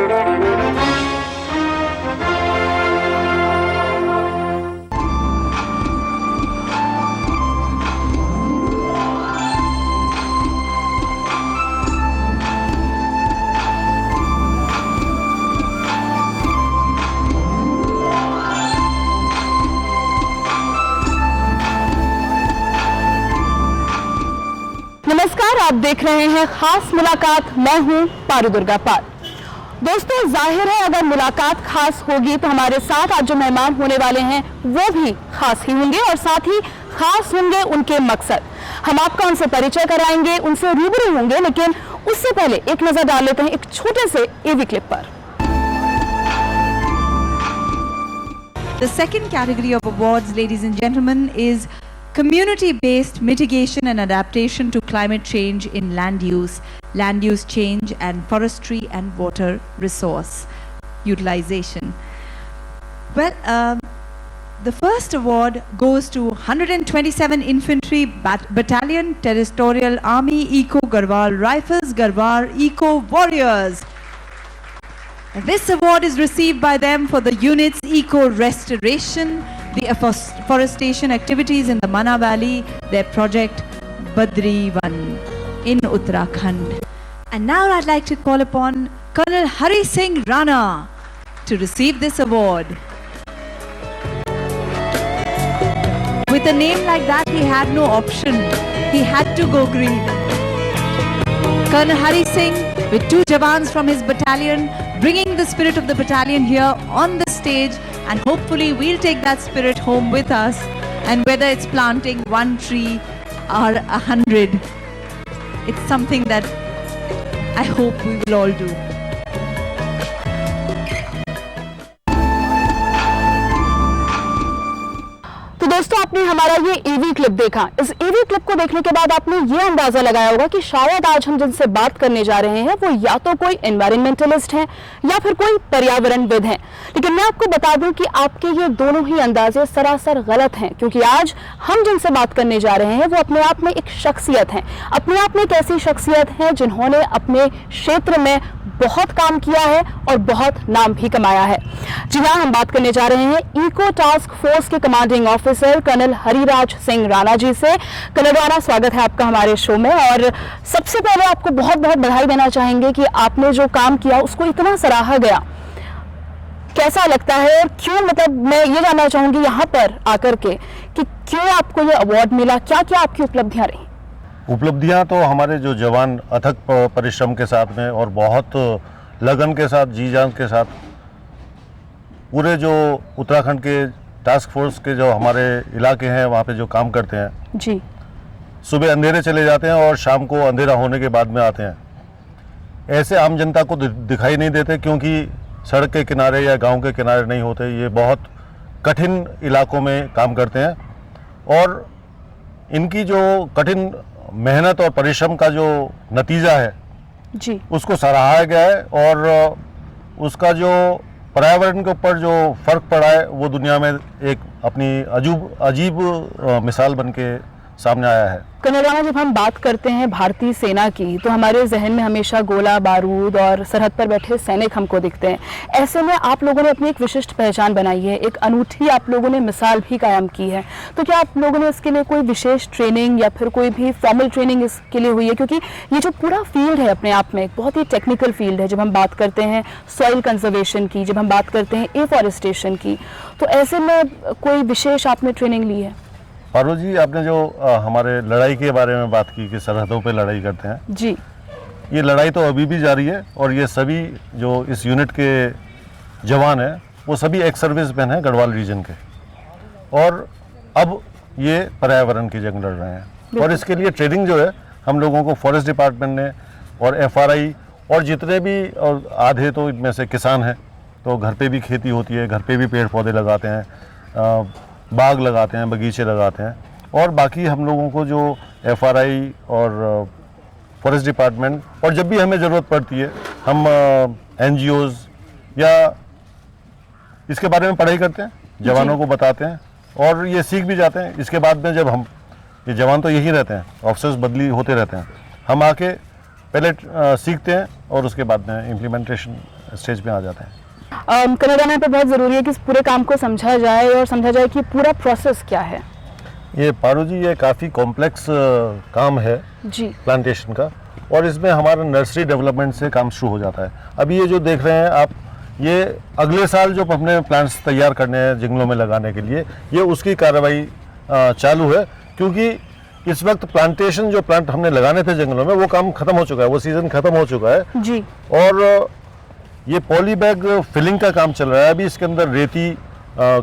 नमस्कार, आप देख रहे हैं खास मुलाकात। मैं हूं पारू दुर्गा पाल। दोस्तों, जाहिर है अगर मुलाकात खास होगी तो हमारे साथ आज जो मेहमान होने वाले हैं वो भी खास ही होंगे और साथ ही खास होंगे उनके मकसद। हम आपका उनसे परिचय कराएंगे, उनसे रूबरू होंगे, लेकिन उससे पहले एक नजर डाल लेते हैं एक छोटे से एवी क्लिप पर। The second category of awards, ladies and gentlemen, is community-based mitigation and adaptation to climate change in land use change and forestry and water resource utilization. Well, the first award goes to 127 Infantry Battalion Territorial Army Eco Garhwal Rifles Garhwal Eco Warriors. This award is received by them for the unit's eco restoration, the afforestation activities in the Manna Valley, their project Badri Van in Uttarakhand. And now I'd like to call upon Colonel Hari Singh Rana to receive this award. With a name like that, he had no option. He had to go green. Colonel Hari Singh, with 2 jawans from his battalion, bringing the spirit of the battalion here on the stage, and hopefully we'll take that spirit home with us. And whether it's planting 1 tree or 100, it's something that I hope we will all do. दोस्तों, आपने हमारा ये EV clip देखा। इस EV clip को देखने के बाद आपने ये अंदाजा लगाया होगा कि शायद आज हम जिनसे बात करने जा रहे हैं वो या तो कोई एनवायरमेंटलिस्ट हैं या फिर कोई पर्यावरणविद हैं। लेकिन मैं आपको बता दूं कि आपके ये दोनों ही अंदाजे सरासर गलत हैं, क्योंकि आज हम जिनसे बात करने जा रहे हैं वो अपने आप में एक शख्सियत हैं। अपने आप में एक ऐसी शख्सियत है जिन्होंने अपने क्षेत्र में बहुत काम किया है और बहुत नाम भी कमाया है। जी हाँ, हम बात करने जा रहे हैं इको टास्क फोर्स के commanding officer colonel Hariraj Singh Rana ji से। कर्नल राणा, स्वागत है आपका हमारे शो में। और सबसे पहले आपको बहुत बहुत बधाई देना चाहेंगे कि आपने जो काम किया उसको इतना सराहा गया। कैसा लगता है और क्यों, मतलब मैं ये जानना चाहूंगी यहाँ पर आकर के कि क्यों आपको ये अवार्ड मिला, क्या क्या आपकी उपलब्धियां रही? उपलब्धियां तो हमारे जो जवान अथक परिश्रम के साथ में और बहुत लगन के साथ, जी जान के साथ पूरे जो उत्तराखंड के टास्क फोर्स के जो हमारे इलाके हैं वहाँ पे जो काम करते हैं जी, सुबह अंधेरे चले जाते हैं और शाम को अंधेरा होने के बाद में आते हैं। ऐसे आम जनता को दिखाई नहीं देते, क्योंकि सड़क के किनारे या गांव के किनारे नहीं होते। ये बहुत कठिन इलाकों में काम करते हैं और इनकी जो कठिन मेहनत और परिश्रम का जो नतीजा है जी, उसको सराहा गया है और उसका जो पर्यावरण के ऊपर जो फर्क पड़ा है वो दुनिया में एक अपनी अजीब मिसाल बन के सामने आया है। कर्नल राणा, जब हम बात करते हैं भारतीय सेना की तो हमारे जहन में हमेशा गोला बारूद और सरहद पर बैठे सैनिक हमको दिखते हैं। ऐसे में आप लोगों ने अपनी एक विशिष्ट पहचान बनाई है, एक अनूठी आप लोगों ने मिसाल भी कायम की है। तो क्या आप लोगों ने इसके लिए कोई विशेष ट्रेनिंग या फिर कोई भी फॉर्मल ट्रेनिंग इसके लिए हुई है? क्योंकि ये जो पूरा फील्ड है अपने आप में एक बहुत ही टेक्निकल फील्ड है। जब हम बात करते हैं सॉइल कंजर्वेशन की, जब हम बात करते हैं एफॉरेस्टेशन की, तो ऐसे में कोई विशेष आपने ट्रेनिंग ली है? पारू जी, आपने जो हमारे लड़ाई के बारे में बात की कि सरहदों पे लड़ाई करते हैं जी, ये लड़ाई तो अभी भी जारी है और ये सभी जो इस यूनिट के जवान हैं वो सभी एक्स सर्विस मैन हैं गढ़वाल रीजन के, और अब ये पर्यावरण की जंग लड़ रहे हैं। और इसके लिए ट्रेनिंग जो है हम लोगों को फॉरेस्ट डिपार्टमेंट ने और FRI और जितने भी, और आधे तो इनमें से किसान हैं तो घर पे भी खेती होती है, घर पे भी पेड़ पौधे लगाते हैं, बाग लगाते हैं, बगीचे लगाते हैं, और बाकी हम लोगों को जो FRI और फॉरेस्ट डिपार्टमेंट, और जब भी हमें ज़रूरत पड़ती है हम NGOs या इसके बारे में पढ़ाई करते हैं, जवानों को बताते हैं और ये सीख भी जाते हैं। इसके बाद में जब हम, ये जवान तो यही रहते हैं, ऑफिसर्स बदली होते रहते हैं, हम आके पहले सीखते हैं और उसके बाद में इम्प्लीमेंटेशन स्टेज पे आ जाते हैं। कनाडा में पे बहुत ज़रूरी है कि इस पूरे काम को समझा जाए और समझा जाए कि पूरा प्रोसेस क्या है। ये पारू जी, ये काफ़ी कॉम्प्लेक्स काम है जी। प्लांटेशन का, और इसमें हमारा नर्सरी डेवलपमेंट से काम शुरू हो जाता है। अभी ये जो देख रहे हैं आप, ये अगले साल जो अपने प्लांट्स तैयार करने हैं जंगलों में लगाने के लिए, ये उसकी कार्रवाई चालू है, क्योंकि इस वक्त प्लांटेशन जो प्लांट हमने लगाने थे जंगलों में, वो काम खत्म हो चुका है, वो सीज़न खत्म हो चुका है जी। और ये पॉली बैग फिलिंग का काम चल रहा है। अभी इसके अंदर रेती,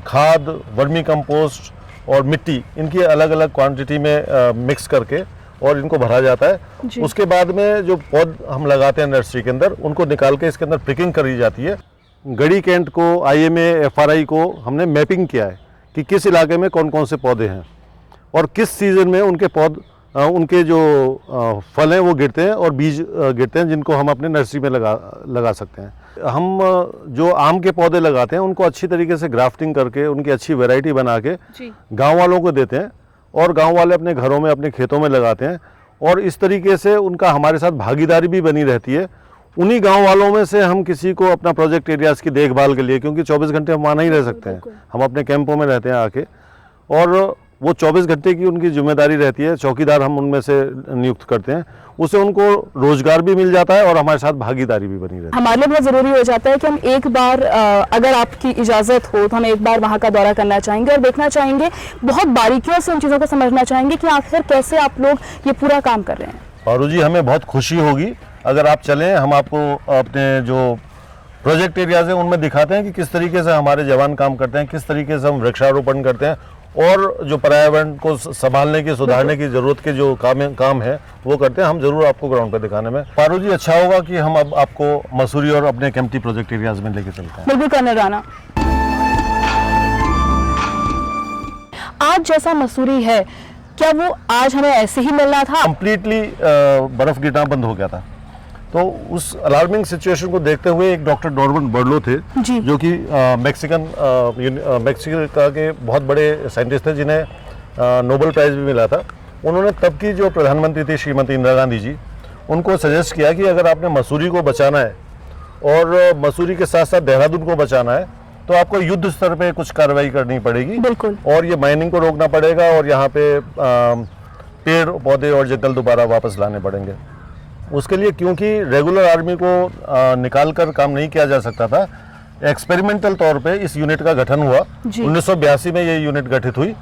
खाद, वर्मी कंपोस्ट और मिट्टी, इनकी अलग अलग क्वांटिटी में मिक्स करके और इनको भरा जाता है। उसके बाद में जो पौध हम लगाते हैं नर्सरी के अंदर, उनको निकाल के इसके अंदर पिकिंग करी जाती है। गढ़ी कैंट को, IMA, FRI को हमने मैपिंग किया है कि किस इलाके में कौन कौन से पौधे हैं और किस सीज़न में उनके उनके जो फल हैं वो गिरते हैं और बीज गिरते हैं, जिनको हम अपने नर्सरी में लगा सकते हैं। हम जो आम के पौधे लगाते हैं उनको अच्छी तरीके से ग्राफ्टिंग करके उनकी अच्छी वैरायटी बना के गांव वालों को देते हैं और गांव वाले अपने घरों में, अपने खेतों में लगाते हैं, और इस तरीके से उनका हमारे साथ भागीदारी भी बनी रहती है। उन्हीं गांव वालों में से हम किसी को अपना प्रोजेक्ट एरियाज़ की देखभाल के लिए, क्योंकि 24 घंटे हम वहाँ नहीं रह सकते हैं, हम अपने कैंपों में रहते हैं आके, और वो 24 घंटे की उनकी जिम्मेदारी रहती है। चौकीदार हम उनमें से नियुक्त करते हैं, उससे उनको रोजगार भी मिल जाता है और हमारे साथ भागीदारी भी बनी रहती है। हमारे लिए बहुत ज़रूरी हो जाता है कि हम एक बार, अगर आपकी इजाज़त हो तो हम एक बार वहाँ का दौरा करना चाहेंगे और देखना चाहेंगे, बहुत बारीकियों से उन चीज़ों को समझना चाहेंगे कि आखिर कैसे आप लोग ये पूरा काम कर रहे हैं। पारू जी, हमें बहुत खुशी होगी अगर आप चलें। हम आपको अपने जो प्रोजेक्ट एरियाज हैं उनमें दिखाते हैं कि किस तरीके से हमारे जवान काम करते हैं, किस तरीके से हम वृक्षारोपण करते हैं और जो पर्यावरण को संभालने की, सुधारने की जरूरत के जो काम है वो करते हैं। हम जरूर आपको ग्राउंड पे दिखाने में। पारू जी, अच्छा होगा कि हम अब आपको मसूरी और अपने केम्प्टी प्रोजेक्ट एरियाज में लेके चलते हैं। बिल्कुल कर्नल राणा, आज जैसा मसूरी है, क्या वो आज हमें ऐसे ही मिलना था? कंप्लीटली बर्फ गिरना बंद हो गया था। तो उस अलार्मिंग सिचुएशन को देखते हुए एक डॉक्टर नॉर्मन बर्लो थे, जो कि मेक्सिका के बहुत बड़े साइंटिस्ट थे, जिन्हें नोबेल प्राइज़ भी मिला था। उन्होंने तब की जो प्रधानमंत्री थी श्रीमती इंदिरा गांधी जी, उनको सजेस्ट किया कि अगर आपने मसूरी को बचाना है और मसूरी के साथ साथ देहरादून को बचाना है, तो आपको युद्ध स्तर पे कुछ कार्रवाई करनी पड़ेगी। बिल्कुल। और ये माइनिंग को रोकना पड़ेगा और यहाँ पे पेड़ पौधे और जंगल दोबारा वापस लाने पड़ेंगे। उसके लिए, क्योंकि रेगुलर आर्मी को निकाल कर काम नहीं किया जा सकता था, एक्सपेरिमेंटल तौर पे इस यूनिट का गठन हुआ। 1982 में ये यूनिट गठित हुई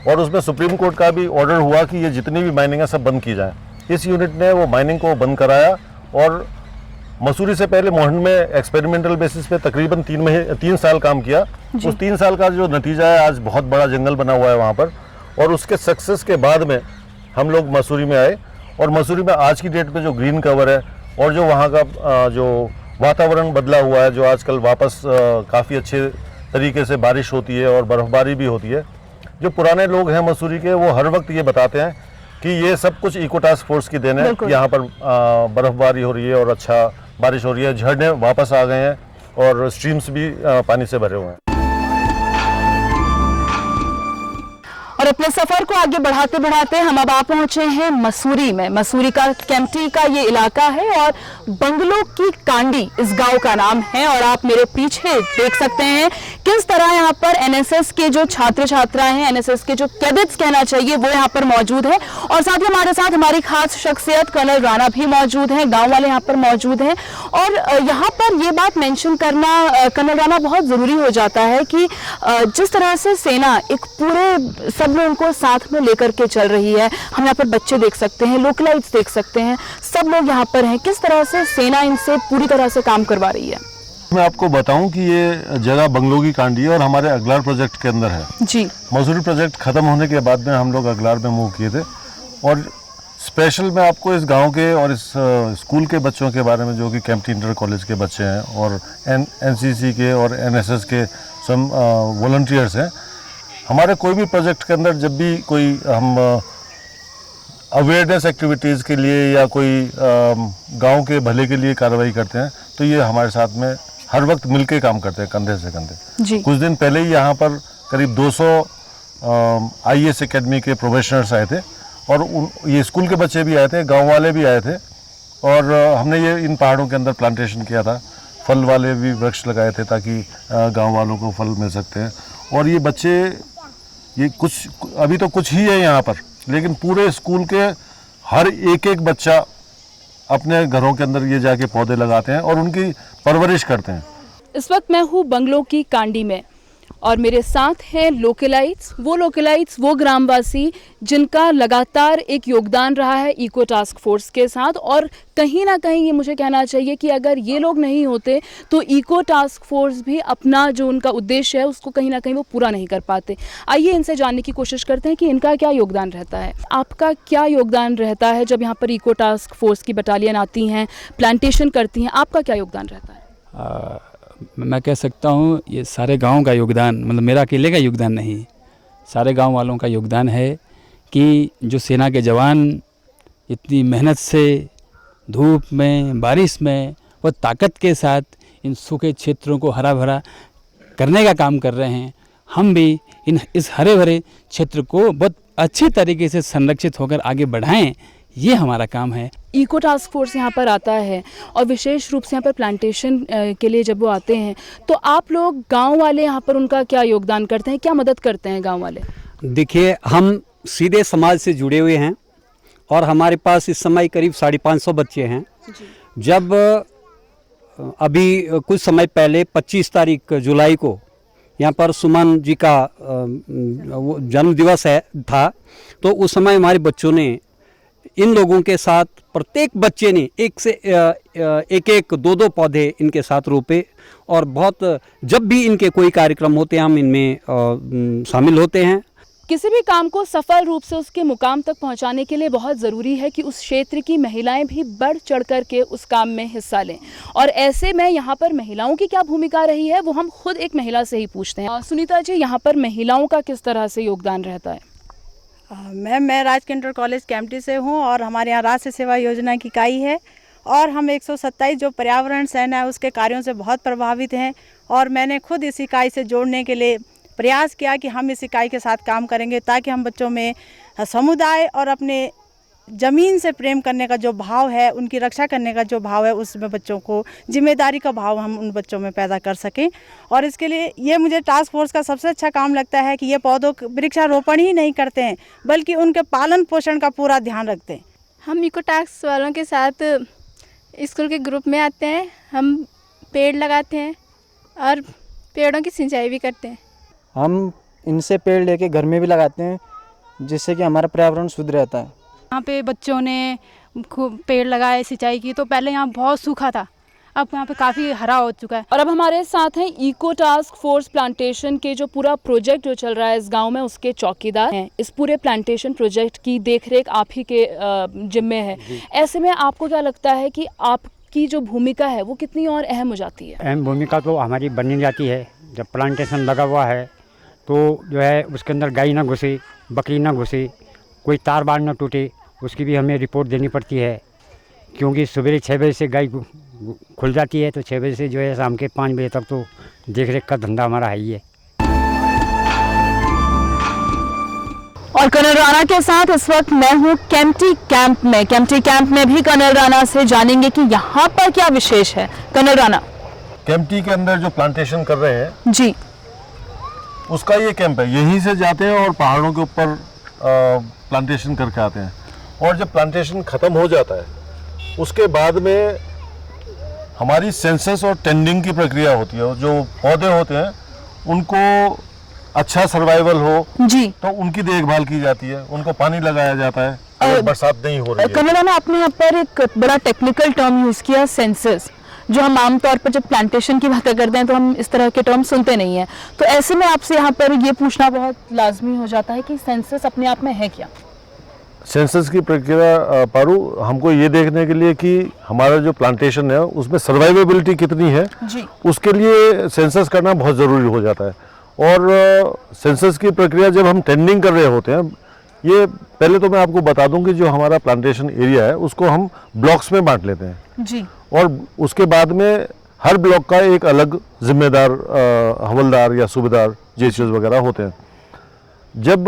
और उसमें सुप्रीम कोर्ट का भी ऑर्डर हुआ कि ये जितनी भी माइनिंग है सब बंद की जाए। इस यूनिट ने वो माइनिंग को बंद कराया और मसूरी से पहले मोहन में एक्सपेरिमेंटल बेसिस पे तकरीबन 3 साल काम किया। उस 3 साल का जो नतीजा है, आज बहुत बड़ा जंगल बना हुआ है वहाँ पर। और उसके सक्सेस के बाद में हम लोग मसूरी में आए और मसूरी में आज की डेट पे जो ग्रीन कवर है और जो वहाँ का जो वातावरण बदला हुआ है, जो आजकल वापस काफ़ी अच्छे तरीके से बारिश होती है और बर्फ़बारी भी होती है। जो पुराने लोग हैं मसूरी के, वो हर वक्त ये बताते हैं कि ये सब कुछ इको टास्क फोर्स की देन है। यहाँ पर बर्फ़बारी हो रही है और अच्छा बारिश हो रही है, झरने वापस आ गए हैं और स्ट्रीम्स भी पानी से भरे हुए हैं। और अपने सफर को आगे बढ़ाते बढ़ाते हम अब आ पहुंचे हैं मसूरी में। मसूरी का केम्प्टी का ये इलाका है और बंगलों की कांडी इस गांव का नाम है। और आप मेरे पीछे देख सकते हैं किस तरह यहाँ पर एनएसएस के जो छात्र छात्राएं हैं, एनएसएस के जो कैडेट्स कहना चाहिए, वो यहाँ पर मौजूद है। और साथ ही हमारे साथ हमारी खास शख्सियत कर्नल राणा भी मौजूद हैं, गाँव वाले यहाँ पर मौजूद हैं। और यहाँ पर ये बात मेंशन करना कर्नल राणा बहुत ज़रूरी हो जाता है कि जिस तरह से सेना एक पूरे सब लोगों को साथ में लेकर के चल रही है। हम यहाँ पर बच्चे देख सकते हैं, लोकलाइट्स देख सकते हैं, सब लोग यहाँ पर हैं। किस तरह से सेना इनसे पूरी तरह से काम करवा रही है। मैं आपको बताऊं कि ये जगह बंगलों की कांडी है और हमारे अगलार प्रोजेक्ट के अंदर है जी। मसूरी प्रोजेक्ट खत्म होने के बाद में हम लोग अगलार में मूव किए थे। और स्पेशल मैं आपको इस गांव के और इस स्कूल के बच्चों के बारे में, जो कि केम्प्टी इंटर कॉलेज के बच्चे हैं और एनसीसी के और एनएसएस के सम वॉलंटियर्स हैं। हमारे कोई भी प्रोजेक्ट के अंदर जब भी कोई हम अवेयरनेस एक्टिविटीज़ के लिए या कोई गांव के भले के लिए कार्रवाई करते हैं, तो ये हमारे साथ में हर वक्त मिलके काम करते हैं, कंधे से कंधे। कुछ दिन पहले ही यहाँ पर करीब 200 IAS एकेडमी के प्रोफेशनल्स आए थे और ये स्कूल के बच्चे भी आए थे, गांव वाले भी आए थे। और हमने ये इन पहाड़ों के अंदर प्लांटेशन किया था। फल वाले भी वृक्ष लगाए थे ताकि गांव वालों को फल मिल सकते हैं। और ये बच्चे, ये कुछ अभी तो कुछ ही है यहाँ पर, लेकिन पूरे स्कूल के हर एक बच्चा अपने घरों के अंदर ये जाके पौधे लगाते हैं और उनकी परवरिश करते हैं। इस वक्त मैं हूँ बंगलों की कांडी में और मेरे साथ हैं लोकलाइट्स, वो ग्रामवासी जिनका लगातार एक योगदान रहा है इको टास्क फोर्स के साथ। और कहीं ना कहीं ये मुझे कहना चाहिए कि अगर ये लोग नहीं होते तो इको टास्क फोर्स भी अपना जो उनका उद्देश्य है उसको कहीं ना कहीं वो पूरा नहीं कर पाते। आइए इनसे जानने की कोशिश करते हैं कि इनका क्या योगदान रहता है। आपका क्या योगदान रहता है जब यहाँ पर इको टास्क फोर्स की बटालियन आती हैं, प्लांटेशन करती हैं, आपका क्या योगदान रहता है? मैं कह सकता हूँ ये सारे गांव का योगदान, मतलब मेरा अकेले का योगदान नहीं, सारे गांव वालों का योगदान है कि जो सेना के जवान इतनी मेहनत से धूप में, बारिश में, वो ताकत के साथ इन सूखे क्षेत्रों को हरा भरा करने का काम कर रहे हैं। हम भी इस हरे भरे क्षेत्र को बहुत अच्छी तरीके से संरक्षित होकर आगे बढ़ाएं, ये हमारा काम है। इको टास्क फोर्स यहाँ पर आता है और विशेष रूप से यहाँ पर प्लांटेशन के लिए जब वो आते हैं तो आप लोग गांव वाले यहाँ पर उनका क्या योगदान करते हैं, क्या मदद करते हैं गांव वाले? देखिए, हम सीधे समाज से जुड़े हुए हैं और हमारे पास इस समय करीब 550 बच्चे हैं। जब अभी कुछ समय पहले 25 तारीख जुलाई को यहाँ पर सुमन जी का जन्म दिवस था, तो उस समय हमारे बच्चों ने इन लोगों के साथ, प्रत्येक बच्चे ने एक दो पौधे इनके साथ रोपे और बहुत, जब भी इनके कोई कार्यक्रम होते हैं हम इनमें शामिल होते हैं। किसी भी काम को सफल रूप से उसके मुकाम तक पहुंचाने के लिए बहुत ज़रूरी है कि उस क्षेत्र की महिलाएं भी बढ़ चढ़ कर के उस काम में हिस्सा लें। और ऐसे में यहाँ पर महिलाओं की क्या भूमिका रही है वो हम खुद एक महिला से ही पूछते हैं। सुनीता जी, यहाँ पर महिलाओं का किस तरह से योगदान रहता है? मैं राजकीय इंटर कॉलेज कैंपटी से हूँ और हमारे यहाँ राष्ट्रीय सेवा योजना की इकाई है और हम 127 जो पर्यावरण सेना है उसके कार्यों से बहुत प्रभावित हैं। और मैंने खुद इस इकाई से जोड़ने के लिए प्रयास किया कि हम इस इकाई के साथ काम करेंगे ताकि हम बच्चों में समुदाय और अपने ज़मीन से प्रेम करने का जो भाव है, उनकी रक्षा करने का जो भाव है, उसमें बच्चों को जिम्मेदारी का भाव हम उन बच्चों में पैदा कर सकें। और इसके लिए ये मुझे टास्क फोर्स का सबसे अच्छा काम लगता है कि ये पौधों वृक्षारोपण ही नहीं करते हैं बल्कि उनके पालन पोषण का पूरा ध्यान रखते हैं। हम इको टास्क वालों के साथ स्कूल के ग्रुप में आते हैं, हम पेड़ लगाते हैं और पेड़ों की सिंचाई भी करते हैं। हम इनसे पेड़ लेके घर में भी लगाते हैं जिससे कि हमारा पर्यावरण शुद्ध रहता है। यहाँ पे बच्चों ने खूब पेड़ लगाए, सिंचाई की, तो पहले यहाँ बहुत सूखा था, अब यहाँ पे काफ़ी हरा हो चुका है। और अब हमारे साथ हैं इको टास्क फोर्स प्लांटेशन के जो पूरा प्रोजेक्ट जो चल रहा है इस गांव में उसके चौकीदार हैं। इस पूरे प्लांटेशन प्रोजेक्ट की देखरेख आप ही के जिम्मे है। ऐसे में आपको क्या लगता है कि आपकी जो भूमिका है वो कितनी और अहम हो जाती है? अहम भूमिका तो हमारी बनी जाती है। जब प्लांटेशन लगा हुआ है तो जो है उसके अंदर गाय ना घुसे, बकरी ना घुसे, कोई तार बाड़ ना टूटे, उसकी भी हमें रिपोर्ट देनी पड़ती है। क्योंकि सवेरे 6 बजे से गाय खुल जाती है तो 6 बजे से जो है शाम के 5 बजे तक तो देख रेख का धंधा हमारा है ही है। और कर्नल राणा के साथ इस वक्त मैं हूँ केम्प्टी कैंप में। केम्प्टी कैंप में भी कर्नल राणा से जानेंगे कि यहाँ पर क्या विशेष है। कर्नल राणा, केम्प्टी के अंदर जो प्लांटेशन कर रहे हैं जी, उसका ये कैंप है। यहीं से जाते हैं और पहाड़ों के ऊपर प्लांटेशन करके आते हैं। और जब प्लांटेशन ख़त्म हो जाता है उसके बाद में हमारी सेंसस और टेंडिंग की प्रक्रिया होती है। जो पौधे होते हैं उनको अच्छा सर्वाइवल हो जी, तो उनकी देखभाल की जाती है, उनको पानी लगाया जाता है अगर बरसात नहीं हो रही है। कर्नल राणा, आपने यहाँ पर एक बड़ा टेक्निकल टर्म यूज़ किया, सेंसस, जो हम आमतौर पर जब प्लांटेशन की बातें करते हैं तो हम इस तरह के टर्म सुनते नहीं हैं। तो ऐसे में आपसे यहाँ पर ये पूछना बहुत लाजमी हो जाता है कि सेंसस अपने आप में है क्या? सेंसस की प्रक्रिया पारू हमको ये देखने के लिए कि हमारा जो प्लांटेशन है उसमें सर्वाइवेबिलिटी कितनी है जी, उसके लिए सेंसस करना बहुत ज़रूरी हो जाता है। और सेंसस की प्रक्रिया जब हम टेंडिंग कर रहे होते हैं, ये पहले तो मैं आपको बता दूं कि जो हमारा प्लांटेशन एरिया है उसको हम ब्लॉक्स में बांट लेते हैं जी, और उसके बाद में हर ब्लॉक का एक अलग जिम्मेदार हवलदार या सूबेदार जेसीओज वगैरह होते हैं। जब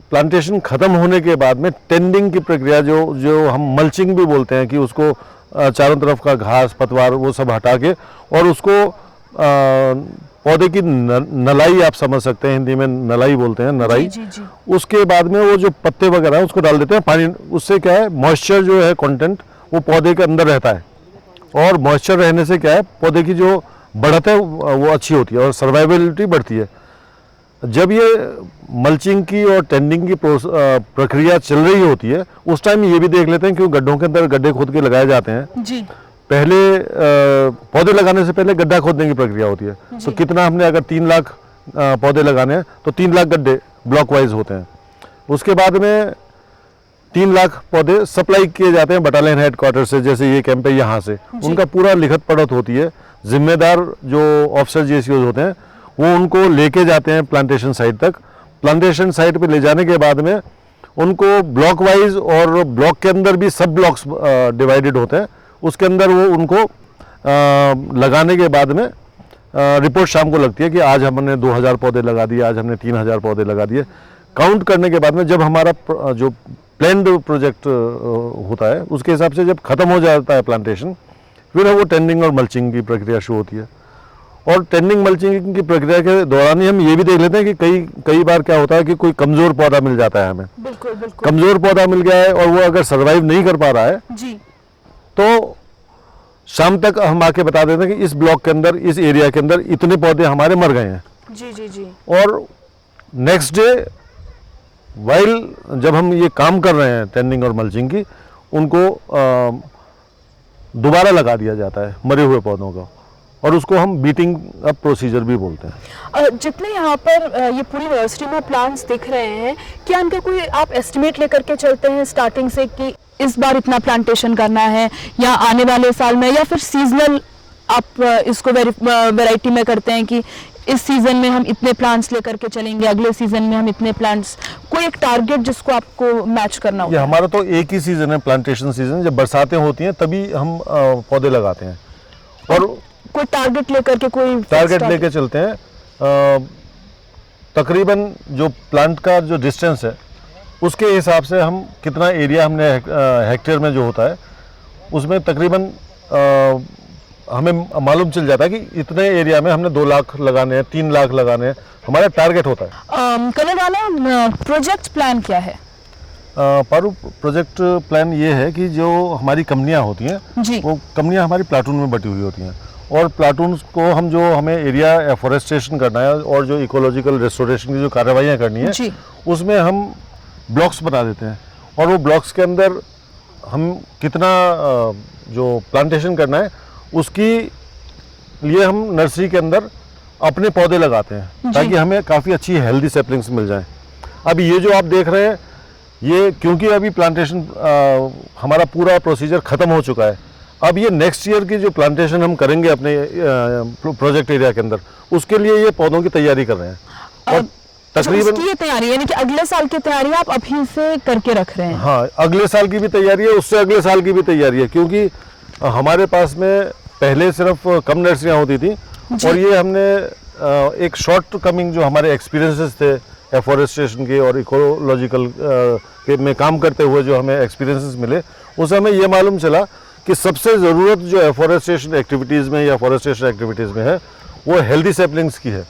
प्लांटेशन ख़त्म होने के बाद में टेंडिंग की प्रक्रिया जो हम मल्चिंग भी बोलते हैं कि उसको चारों तरफ का घास पतवार वो सब हटा के, और उसको पौधे की नलाई आप समझ सकते हैं, हिंदी में नलाई बोलते हैं, नराई। जी, जी। उसके बाद में वो जो पत्ते वगैरह हैं उसको डाल देते हैं पानी। उससे क्या है, मॉइस्चर जो है कंटेंट वो पौधे के अंदर रहता है, और मॉइस्चर रहने से क्या है, पौधे की जो बढ़त है वो अच्छी होती है और सर्वाइवलिटी बढ़ती है। जब ये मल्चिंग की और टेंडिंग की प्रक्रिया चल रही होती है, उस टाइम ये भी देख लेते हैं, क्यों गड्ढों के अंदर गड्ढे खोद के लगाए जाते हैं। जी। पहले पौधे लगाने से पहले गड्ढा खोदने की प्रक्रिया होती है। तो कितना हमने अगर 3 लाख पौधे लगाने हैं तो 3 लाख गड्ढे ब्लॉक वाइज होते हैं। उसके बाद में 3 लाख पौधे सप्लाई किए जाते हैं बटालियन हेडक्वार्टर से, जैसे ये कैंप है यहाँ से। उनका पूरा लिखत पढ़त होती है, जिम्मेदार जो ऑफिसर जेसीओ होते हैं वो उनको लेके जाते हैं प्लांटेशन साइट तक। प्लांटेशन साइट पे ले जाने के बाद में उनको ब्लॉक वाइज, और ब्लॉक के अंदर भी सब ब्लॉक्स डिवाइडेड होते हैं, उसके अंदर वो उनको लगाने के बाद में रिपोर्ट शाम को लगती है कि आज हमने 2000 पौधे लगा दिए, आज हमने 3000 पौधे लगा दिए। काउंट करने के बाद में जब हमारा जो प्लान्ड प्रोजेक्ट होता है उसके हिसाब से जब ख़त्म हो जाता है प्लांटेशन, फिर वो टेंडिंग और मल्चिंग की प्रक्रिया शुरू होती है। और टेंडिंग मल्चिंग की प्रक्रिया के दौरान ही हम ये भी देख लेते हैं कि कई बार क्या होता है कि कोई कमज़ोर पौधा मिल जाता है हमें। बिल्कुल बिल्कुल। कमज़ोर पौधा मिल गया है और वो अगर सर्वाइव नहीं कर पा रहा है जी। तो शाम तक हम आके बता देते हैं कि इस ब्लॉक के अंदर, इस एरिया के अंदर इतने पौधे हमारे मर गए हैं। जी जी जी। और नेक्स्ट डे वाइल जब हम ये काम कर रहे हैं टेंडिंग और मल्चिंग की, उनको दोबारा लगा दिया जाता है मरे हुए पौधों का, और उसको हम बीटिंग अप प्रोसीजर भी बोलते हैं। जितने यहाँ पर ये पूरी यूनिवर्सिटी में प्लांट्स दिख रहे हैं, क्या इनका कोई आप एस्टिमेट लेकर के चलते हैं स्टार्टिंग से कि इस बार इतना प्लांटेशन करना है, या आने वाले साल में, या फिर सीजनल आप इसको वैरायटी में करते हैं कि इस सीजन में हम इतने प्लांट्स लेकर के चलेंगे, अगले सीजन में हम इतने प्लांट्स, कोई एक टारगेट जिसको आपको मैच करना ये हो? हमारा तो एक ही सीजन है, प्लांटेशन सीजन। जब बरसातें होती हैं तभी हम पौधे लगाते हैं, और कोई टारगेट लेकर के, कोई टारगेट लेके चलते हैं। तकरीबन जो प्लांट का जो डिस्टेंस है उसके हिसाब से हम कितना एरिया हमने हेक्टेयर में जो होता है उसमें तकरीबन हमें मालूम चल जाता है कि इतने एरिया में हमने 2 लाख लगाने हैं, 3 लाख लगाने हैं, हमारा टारगेट होता है। कलर राणा, प्रोजेक्ट प्लान क्या है? पारू, प्रोजेक्ट प्लान ये है कि जो हमारी कंपनियां होती हैं वो कंपनियां हमारी प्लाटून में बटी हुई होती हैं, और प्लाटून को हम जो हमें एरिया एफोरेस्टेशन करना है और जो इकोलॉजिकल रेस्टोरेशन की जो कार्रवाइयाँ करनी है उसमें हम ब्लॉक्स बना देते हैं, और वो ब्लॉक्स के अंदर हम कितना जो प्लांटेशन करना है उसकी लिए हम नर्सरी के अंदर अपने पौधे लगाते हैं ताकि हमें काफ़ी अच्छी हेल्दी सैपलिंग्स मिल जाएं। अब ये जो आप देख रहे हैं ये क्योंकि अभी प्लांटेशन हमारा पूरा प्रोसीजर ख़त्म हो चुका है, अब ये नेक्स्ट ईयर की जो प्लांटेशन हम करेंगे अपने प्रोजेक्ट एरिया के अंदर, उसके लिए ये पौधों की तैयारी कर रहे हैं। और तकरीबन उसकी ये तैयारी यानी कि अगले साल की तैयारी आप अभी से करके रख रहे हैं? हाँ, अगले साल की भी तैयारी है, उससे अगले साल की भी तैयारी है, क्योंकि हमारे पास में पहले सिर्फ कम नर्सरियाँ होती थी, और ये हमने एक शॉर्ट कमिंग जो हमारे एक्सपीरियंसेस थे एफोरेस्टेशन के और इकोलॉजिकल के में काम करते हुए जो हमें एक्सपीरियंसेस मिले, उससे हमें ये मालूम चला कि सबसे ज़रूरत जो एफोरेस्टेशन एक्टिविटीज़ में या फॉरेस्टेशन एक्टिविटीज़ में है वो हेल्दी सैपलिंग्स की है।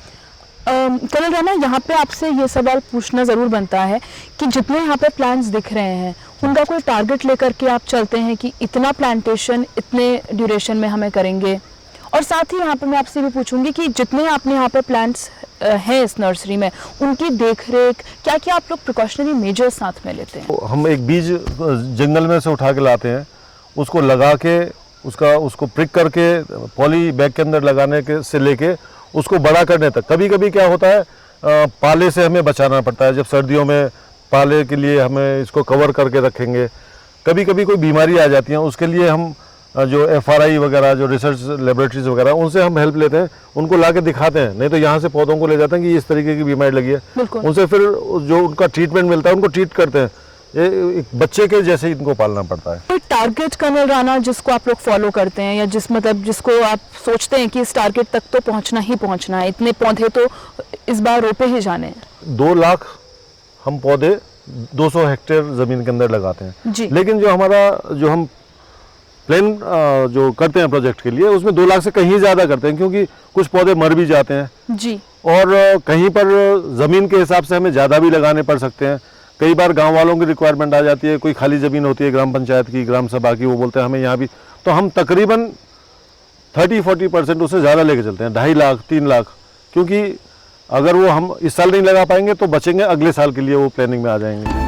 कलर राणा, यहाँ पे आपसे ये सवाल पूछना ज़रूर बनता है कि जितने यहाँ पे प्लांट्स दिख रहे हैं उनका कोई टारगेट लेकर के आप चलते हैं कि इतना प्लांटेशन इतने ड्यूरेशन में हमें करेंगे? और साथ ही यहाँ पे मैं आपसे भी पूछूंगी कि जितने आपने यहाँ पे प्लांट्स हैं इस नर्सरी में, उनकी देखरेख क्या क्या आप लोग प्रिकॉशनरी मेजर्स साथ में लेते हैं? हम एक बीज जंगल में से उठा के लाते हैं, उसको लगा के उसको प्रिक करके पॉली बैग के अंदर लगाने के से लेके उसको बड़ा करने तक। कभी कभी क्या होता है पाले से हमें बचाना पड़ता है, जब सर्दियों में पाले के लिए हमें इसको कवर करके रखेंगे। कभी कभी कोई बीमारी आ जाती है, उसके लिए हम जो FRI वगैरह जो रिसर्च लेबोरेटरीज वगैरह उनसे हम हेल्प लेते हैं, उनको ला के दिखाते हैं, नहीं तो यहाँ से पौधों को ले जाते हैं कि इस तरीके की बीमारी लगी है, उनसे फिर जो उनका ट्रीटमेंट मिलता है उनको ट्रीट करते हैं। ये एक बच्चे के जैसे ही इनको पालना पड़ता है। कोई टारगेट कर्नल राणा जिसको आप लोग फॉलो करते हैं, या जिसको आप सोचते हैं कि इस टारगेट तक तो पहुंचना ही पहुंचना है, इतने पौधे तो इस बार रोपे ही जाने हैं? 2 लाख हम पौधे 200 हेक्टेयर ज़मीन के अंदर लगाते हैं, लेकिन जो हम प्लान जो करते हैं प्रोजेक्ट के लिए उसमें 2 लाख से कहीं ज़्यादा करते हैं, क्योंकि कुछ पौधे मर भी जाते हैं जी। और कहीं पर ज़मीन के हिसाब से हमें ज़्यादा भी लगाने पड़ सकते हैं। कई बार गांव वालों की रिक्वायरमेंट आ जाती है, कोई खाली ज़मीन होती है ग्राम पंचायत की, ग्राम सभा की, वो बोलते हैं हमें यहाँ भी, तो हम तकरीबन 30-40% उससे ज़्यादा लेके चलते हैं, 2.5 लाख 3 लाख, क्योंकि अगर वो हम इस साल नहीं लगा पाएंगे तो बचेंगे अगले साल के लिए, वो प्लानिंग में आ जाएंगे।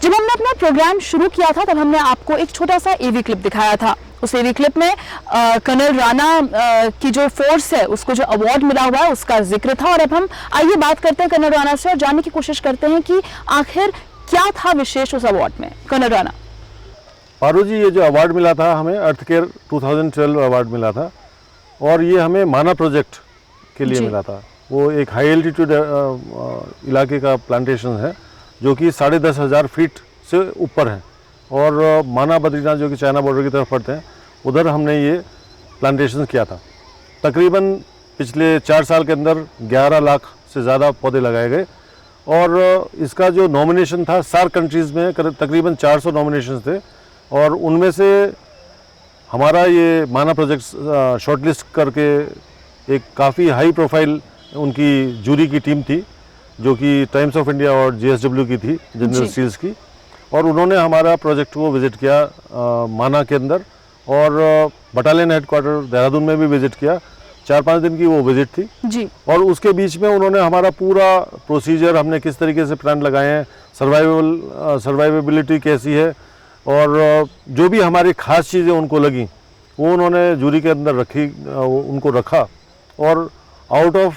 जब हमने अपना प्रोग्राम शुरू किया था तब हमने आपको एक छोटा सा एवी क्लिप दिखाया था। उस एवी क्लिप में कर्नल राणा की जो फोर्स है उसको जो अवार्ड मिला हुआ है उसका जिक्र था। और अब हम आइए बात करते हैं कर्नल राणा से और जानने की कोशिश करते हैं कि आखिर क्या था विशेष उस अवार्ड में। कर्नल राणा। पारू जी, ये जो अवार्ड मिला था हमें अर्थ केयर 2012 अवार्ड मिला था, और ये हमें माना प्रोजेक्ट के लिए मिला था। वो एक हाई एल्टीट्यूड इलाके का प्लांटेशन है जो कि 10,500 फीट से ऊपर है, और माना बद्रीनाथ जो कि चाइना बॉर्डर की तरफ पड़ते हैं, उधर हमने ये प्लांटेशन किया था। तकरीबन पिछले 4 साल के अंदर 11 लाख से ज़्यादा पौधे लगाए गए, और इसका जो नॉमिनेशन था सार्क कंट्रीज़ में तकरीबन 400 नॉमिनेशन थे, और उनमें से हमारा ये माना प्रोजेक्ट शॉर्टलिस्ट करके एक काफ़ी हाई प्रोफाइल उनकी जूरी की टीम थी जो कि टाइम्स ऑफ इंडिया और GSW की थी, जनरल स्टील्स की, और उन्होंने हमारा प्रोजेक्ट को विज़िट किया माना के अंदर, और बटालियन हेडक्वार्टर देहरादून में भी विज़िट किया। 4-5 दिन की वो विज़िट थी जी। और उसके बीच में उन्होंने हमारा पूरा प्रोसीजर, हमने किस तरीके से प्लांट लगाए हैं, सर्वाइवेबिलिटी कैसी है, और जो भी हमारी ख़ास चीज़ें उनको लगी वो उन्होंने जूरी के अंदर रखी, उनको रखा, और आउट ऑफ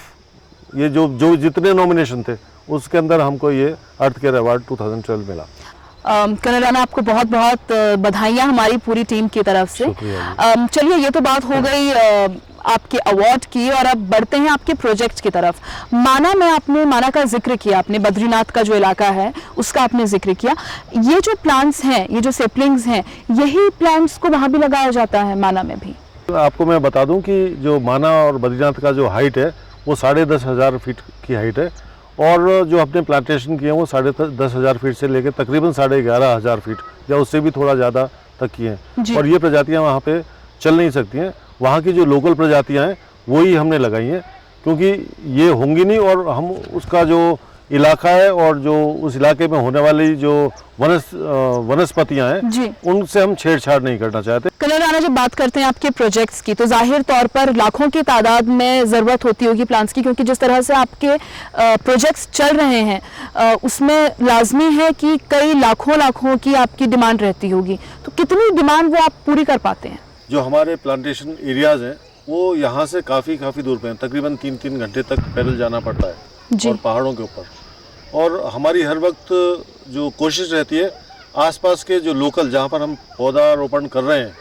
ये जो जितने नॉमिनेशन थे उसके अंदर हमको ये अर्थ केयर अवार्ड 2012 मिला। कर्नल राणा, आपको बहुत बहुत बधाइयाँ हमारी पूरी टीम की तरफ से। चलिए, ये तो बात हो गई आपके अवार्ड की, और अब बढ़ते हैं आपके प्रोजेक्ट्स की तरफ। माना में आपने माना का जिक्र किया, आपने बद्रीनाथ का जो इलाका है उसका आपने जिक्र किया। ये जो प्लांट्स हैं, ये जो सेपलिंग्स हैं, यही प्लांट्स को वहाँ भी लगाया जाता है माना में भी? आपको मैं बता दूं कि जो माना और बद्रीनाथ का जो हाइट है वो 10,500 फीट की हाइट है, और जो अपने प्लांटेशन किए हैं वो 10,500 फीट से लेकर तकरीबन 11,500 फीट या उससे भी थोड़ा ज़्यादा तक की हैं। और ये प्रजातियां वहाँ पे चल नहीं सकती हैं, वहाँ की जो लोकल प्रजातियां हैं वही हमने लगाई हैं, क्योंकि ये होंगी नहीं, और हम उसका जो इलाका है और जो उस इलाके में होने वाली जो वनस्पतियां हैं उनसे हम छेड़छाड़ नहीं करना चाहते। कर्नल राणा, जब बात करते हैं आपके प्रोजेक्ट्स की तो जाहिर तौर पर लाखों की तादाद में ज़रूरत होती होगी प्लांट्स की, क्योंकि जिस तरह से आपके प्रोजेक्ट्स चल रहे हैं उसमें लाजमी है कि कई लाखों की आपकी डिमांड रहती होगी, तो कितनी डिमांड वो आप पूरी कर पाते हैं? जो हमारे प्लांटेशन एरियाज़ हैं वो यहाँ से काफ़ी दूर पे हैं, तकरीबन 3-3 घंटे तक पैदल जाना पड़ता है, और पहाड़ों के ऊपर। और हमारी हर वक्त जो कोशिश रहती है आसपास के जो लोकल, जहाँ पर हम पौधा रोपण कर रहे हैं,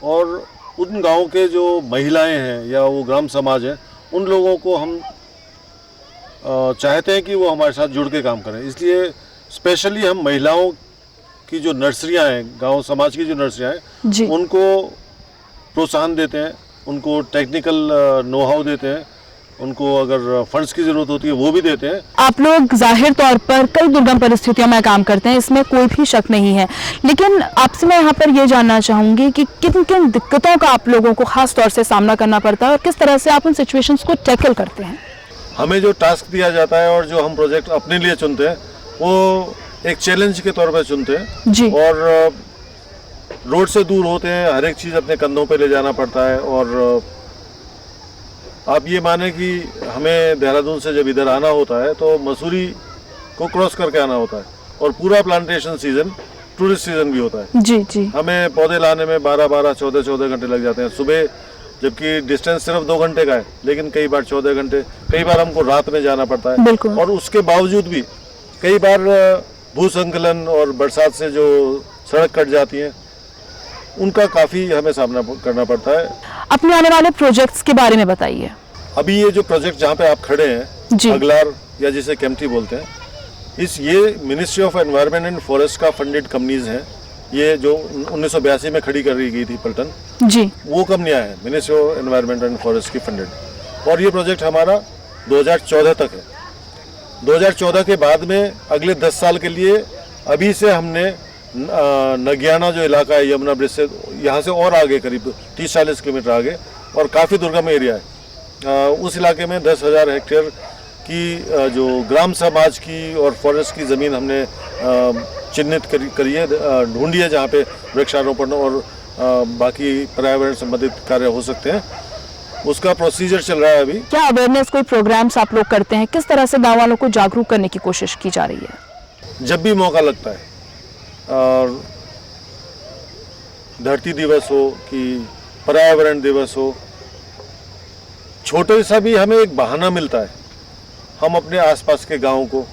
और उन गांव के जो महिलाएं हैं या वो ग्राम समाज है, उन लोगों को हम चाहते हैं कि वो हमारे साथ जुड़ के काम करें। इसलिए स्पेशली हम महिलाओं की जो नर्सरियां हैं, गांव समाज की जो नर्सरियां हैं, उनको प्रोत्साहन देते हैं, उनको टेक्निकल नो हाउ देते हैं, उनको अगर फंड्स की जरूरत होती है वो भी देते हैं। आप लोग जाहिर तौर पर कई दुर्गम परिस्थितियों में काम करते हैं, इसमें कोई भी शक नहीं है, लेकिन आपसे मैं यहाँ पर ये जानना चाहूँगी कि किन किन दिक्कतों का आप लोगों को खास तौर से सामना करना पड़ता है और किस तरह से आप उन सिचुएशंस को टैकल करते हैं? हमें जो टास्क दिया जाता है और जो हम प्रोजेक्ट अपने लिए चुनते हैं वो एक चैलेंज के तौर पर चुनते हैं जी। और रोड से दूर होते हैं, हर एक चीज़ अपने कंधों पे ले जाना पड़ता है। और आप ये माने कि हमें देहरादून से जब इधर आना होता है तो मसूरी को क्रॉस करके आना होता है, और पूरा प्लांटेशन सीजन टूरिस्ट सीजन भी होता है जी जी। हमें पौधे लाने में 12-12, 14-14 घंटे लग जाते हैं सुबह, जबकि डिस्टेंस सिर्फ 2 घंटे का है, लेकिन कई बार 14 घंटे, कई बार हमको रात में जाना पड़ता है। और उसके बावजूद भी कई बार भूस्खलन और बरसात से जो सड़क कट जाती है उनका काफ़ी हमें सामना करना पड़ता है। अपने आने वाले प्रोजेक्ट्स के बारे में बताइए। अभी ये जो प्रोजेक्ट जहाँ पे आप खड़े हैं, अगलार या जिसे केम्प्टी बोलते हैं, ये ministry of environment and forest का फंडेड कंपनीज हैं। ये जो 1982 में खड़ी कर गई थी पलटन जी, वो कंपनियाँ हैं ministry of environment and forest की फंडेड। और ये प्रोजेक्ट हमारा 2014 तक है। 2014 के बाद में अगले 10 साल के लिए अभी से हमने नगियाना जो इलाका है यमुना ब्रिज से, यहाँ से और आगे करीब 30-40 किलोमीटर आगे, और काफ़ी दुर्गम एरिया है। उस इलाके में 10,000 हेक्टेयर की जो ग्राम समाज की और फॉरेस्ट की ज़मीन हमने चिन्हित करी है, ढूंढी है, जहाँ पे वृक्षारोपण और बाकी पर्यावरण संबंधित कार्य हो सकते हैं। उसका प्रोसीजर चल रहा है अभी। क्या अवेयरनेस कोई प्रोग्राम्स आप लोग करते हैं? किस तरह से गाँव वालों को जागरूक करने की कोशिश की जा रही है? जब भी मौका लगता है, और धरती दिवस हो कि पर्यावरण दिवस हो, छोटे सा भी हमें एक बहाना मिलता है, हम अपने आसपास के गांव को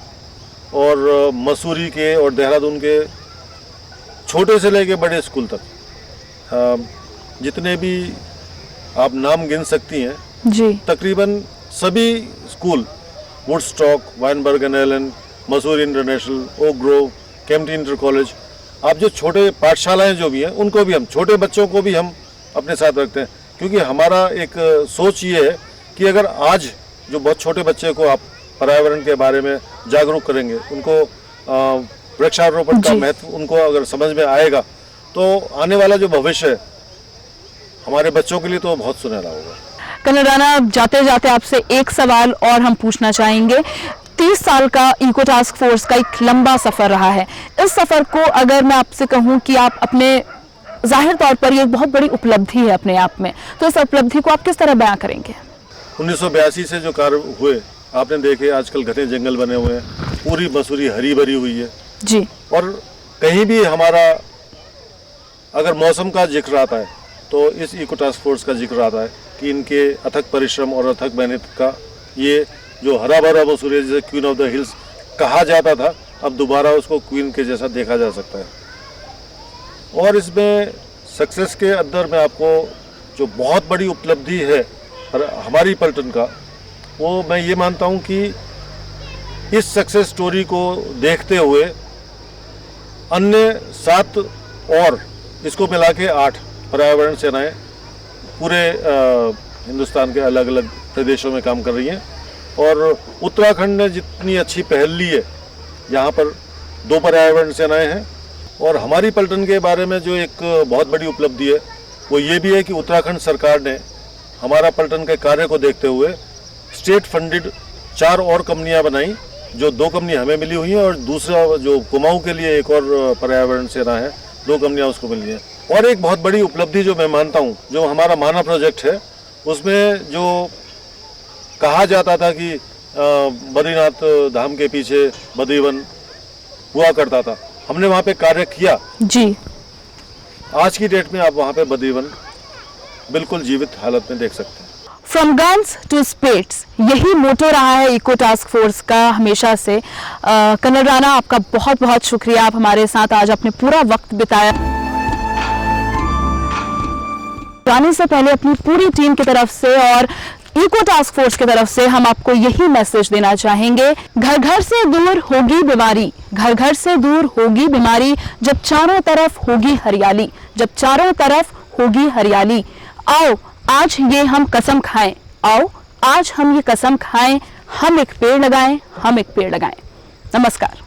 और मसूरी के और देहरादून के छोटे से लेके बड़े स्कूल तक जितने भी आप नाम गिन सकती हैं जी, तकरीबन सभी school, Woodstock, Wynberg and Allen, Mussoorie International, Oak Grove, Kempty Inter College, आप जो छोटे पाठशालाएं जो भी हैं उनको भी हम, छोटे बच्चों को भी हम अपने साथ रखते हैं, क्योंकि हमारा एक सोच ये है कि अगर आज जो बहुत छोटे बच्चे को आप पर्यावरण के बारे में जागरूक करेंगे, उनको वृक्षारोपण का महत्व उनको अगर समझ में आएगा, तो आने वाला जो भविष्य है हमारे बच्चों के लिए तो बहुत सुनहरा होगा। कर्नल राणा, जाते जाते आपसे एक सवाल और हम पूछना चाहेंगे। 30 साल का इको टास्क फोर्स का एक लंबा सफर रहा है। इस सफर को अगर मैं आपसे कहूं कि आप अपने, जाहिर तौर पर ये एक बहुत बड़ी उपलब्धि है अपने आप में, तो इस उपलब्धि को आप किस तरह बयां करेंगे? 1982 से जो कार्य हुए आपने देखे, आजकल घने जंगल बने हुए हैं, पूरी मसूरी हरी भरी हुई है जी, और कहीं भी हमारा अगर मौसम का जिक्र आता है तो इस इको टास्क फोर्स का जिक्र आता है कि इनके अथक परिश्रम और अथक मेहनत का ये जो हरा भरा मसूरी, जैसे क्वीन ऑफ द हिल्स कहा जाता था, अब दोबारा उसको क्वीन के जैसा देखा जा सकता है। और इसमें सक्सेस के अंदर में आपको जो बहुत बड़ी उपलब्धि है हमारी पलटन का, वो मैं ये मानता हूँ कि इस सक्सेस स्टोरी को देखते हुए अन्य 7 और इसको मिला के 8 पर्यावरण सेनाएं पूरे हिंदुस्तान के अलग अलग प्रदेशों में काम कर रही हैं। और उत्तराखंड ने जितनी अच्छी पहल ली है, यहाँ पर 2 पर्यावरण सेनाएं हैं। और हमारी पलटन के बारे में जो एक बहुत बड़ी उपलब्धि है वो ये भी है कि उत्तराखंड सरकार ने हमारा पलटन के कार्य को देखते हुए स्टेट फंडेड 4 और कंपनियां बनाई, जो 2 कंपनी हमें मिली हुई हैं और दूसरा जो कुमाऊं के लिए एक और पर्यावरण सेना है, 2 कंपनियां उसको मिली हैं। और एक बहुत बड़ी उपलब्धि जो मैं मानता हूं, जो हमारा माना प्रोजेक्ट है, उसमें जो कहा जाता था कि बद्रीनाथ धाम के पीछे बद्रीवन हुआ करता था, हमने वहाँ पे कार्य किया जी। आज की डेट में आप वहाँ पे बद्रीवन बिल्कुल जीवित हालत में देख सकते हैं। फ्रॉम गन्स टू स्पेट्स, यही मोटो रहा है इको टास्क फोर्स का हमेशा से। कर्नल राणा, आपका बहुत बहुत शुक्रिया, आप हमारे साथ आज अपने पूरा वक्त बिताया। जाने से पहले अपनी पूरी टीम की तरफ से और इको टास्क फोर्स की तरफ से हम आपको यही मैसेज देना चाहेंगे, घर घर से दूर होगी बीमारी, घर घर से दूर होगी बीमारी, जब चारों तरफ होगी हरियाली, जब चारों तरफ होगी हरियाली। आओ आज ये हम कसम खाएं, आओ आज हम ये कसम खाएं, हम एक पेड़ लगाएं, हम एक पेड़ लगाएं। नमस्कार।